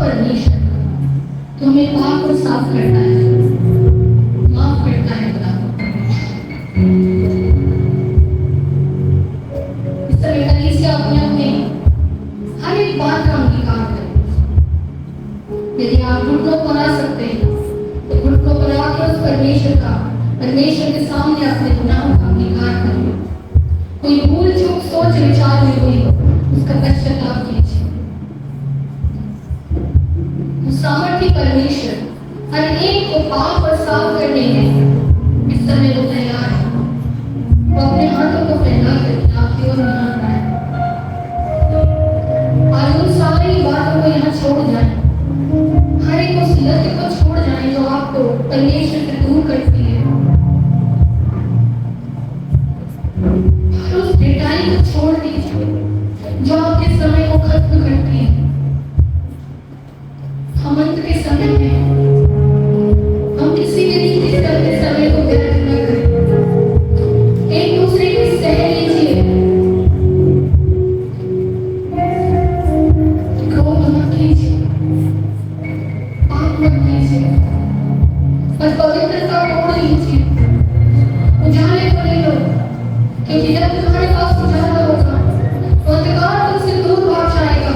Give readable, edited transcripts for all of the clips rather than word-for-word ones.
परमेश्वर तो हमें पाप और साफ करता है, माफ करता है खुदा। इस समय कलीसिया अपने अपने हर एक बात का अंगीकार करें। यदि आप घुटनों पर आ सकते हैं तो घुटनों पर आकर उस परमेश्वर के सामने अपने गुनाहों का अंगीकार करें। कोई भूल चूक सोच विचार में हुई उसका पश्चाताप कीजिए। सामर्थ्य परमेश्वर हर एक को पाप और साफ करने में इस समय वो तैयार है। वो अपने हाथों को फैला करके आपकी ओर निहार रहा है। आज उन सारी बातों को यहाँ छोड़ जाए, हर एक उस लत को छोड़ जाए जो आपको परमेश्वर से दूर करती है, हर उस ढिठाई को छोड़ दीजिए जो आपके समय को खत्म करती है। हम अंत के समय में हम किसी भी रीति से अपने समय को व्यर्थ न करें। एक दूसरे की सह लीजिए, क्रोध मत कीजिए, पाप मत कीजिए, और पवित्रता तोड़ लीजिए। उजाले को ले लो, क्योंकि जब तुम्हारे पास उजाला होगा तो अंधकार तुमसे दूर भाग जाएगा।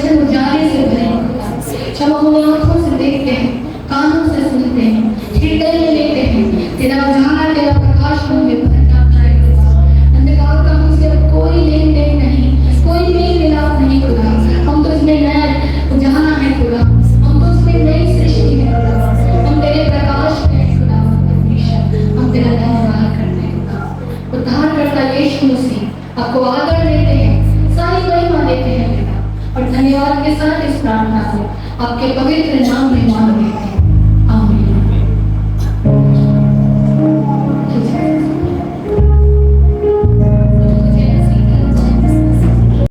वचन उजाले से भरे हैं खुदा। जब हम उन्हें आंखों से देखते हैं, कानों से सुनते हैं, हृदय में लेते हैं, तेरा उजाला, तेरा प्रकाश हम में भर जाता है खुदा। अंधकार का हमसे अब कोई लेन देन नहीं, कोई मेल मिलाप नहीं खुदा। हम तो इसमें नया उजाला है खुदा, हम तो इसमें नई सृष्टि है खुदा, हम तेरे प्रकाश में हैं खुदा। परमेश्वर, हम तेरा धन्यवाद करते हैं खुदा। उद्धारकर्ता यीशु मसीह, आपको आदर देते हैं, सारी महिमा देते हैं पिता, और धन्यवाद के साथ इस प्रार्थना को आपके पवित्र नाम में मांगते हैं।